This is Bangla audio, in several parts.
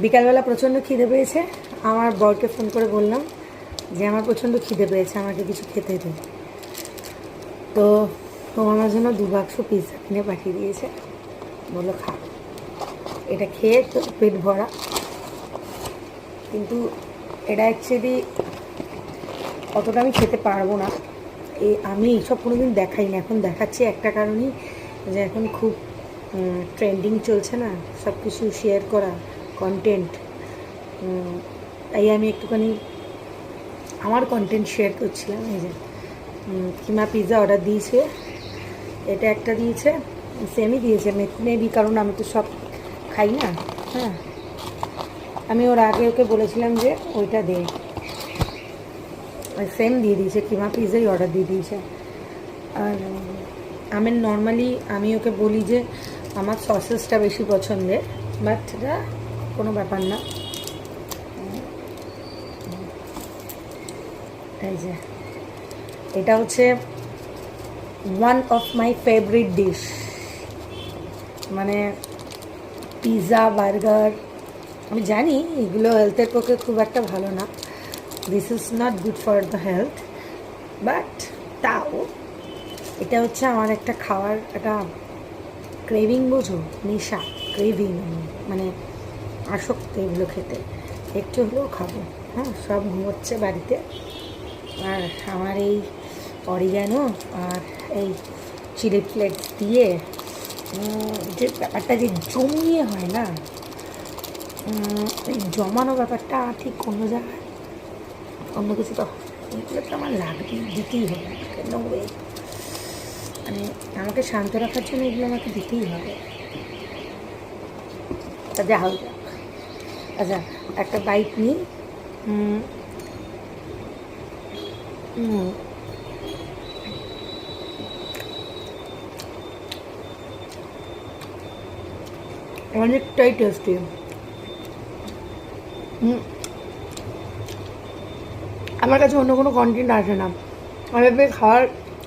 বিকালবেলা প্রচণ্ড খিদে পেয়েছে। আমার বরকে ফোন করে বললাম যে আমার প্রচণ্ড খিদে পেয়েছে, আমাকে কিছু খেতে দিন। তো ও আমার জন্য 2 বাক্স পিৎজা কিনে পাঠিয়ে দিয়েছে, বললো খা। এটা খেয়ে তো পেট ভরা, কিন্তু এটা অ্যাকচুয়ালি অতটা আমি খেতে পারবো না। আমি এইসব কোনোদিন দেখাই না, এখন দেখাচ্ছি একটা কারণেই, যে এখন খুব ট্রেন্ডিং চলছে না সব কিছু শেয়ার করা কন্টেন্ট। তাই আমি একটুখানি আমার কন্টেন্ট শেয়ার করছিলাম। এই যে কিমা পিৎজা অর্ডার দিয়েছে, এটা একটা দিয়েছে, সেমই দিয়েছে মেবি, কারণ আমি তো সব খাই না। হ্যাঁ, আমি ওর আগে ওকে বলেছিলাম যে ওইটা দে, সেম দিয়ে দিয়েছে, কিমা পিৎজাই অর্ডার দিয়ে দিয়েছে। আর আমি নর্মালি আমি ওকে বলি যে আমার সসেসটা বেশি পছন্দের, বাট এটা কোনো ব্যাপার না। এই যে এটা হচ্ছে one of my favourite dish, মানে পিৎজা বার্গার। আমি জানি এগুলো হেলথের পক্ষে খুব একটা ভালো না, this is not good for the health, but তাও এটা হচ্ছে আমার একটা খাওয়ার একটা ক্রেভিং, বোঝো, নেশা, ক্রেভিং, মানে আসক্ত এগুলো খেতে। একটু হলেও খাবো। হ্যাঁ, সব ঘুমোচ্ছে বাড়িতে, আর আমার এই অরিগ্যানো আর এই চিলি ফ্লেক্স দিয়ে যে ব্যাপারটা যে জমিয়ে হয় না, এই জমানো ব্যাপারটা ঠিক অন্য জায়গায়, অন্য কিছু তো এগুলো তো আমার লাগবেই, দিতেই হবে কেন, মানে আমাকে শান্ত রাখার জন্য এগুলো আমাকে দিতেই হবে। যা হোক, আচ্ছা একটা বাইট নিই। অনেকটাই টেস্টি। আমার কাছে অন্য কোনো কন্টেন্ট আসে না, আমার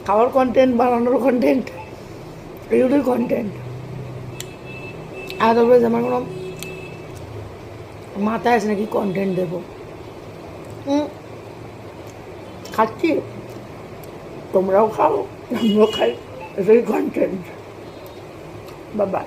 খাওয়ার কন্টেন্ট, বানানোর কন্টেন্ট, এগুলোই কন্টেন্ট। আদারওয়াইজ আমার কোনো মাথায় আছে নাকি কন্টেন্ট দেবো। খাচ্ছি, তোমরাও খাও, আমরাও খাই, এটাই কন্টেন্ট। বাবা।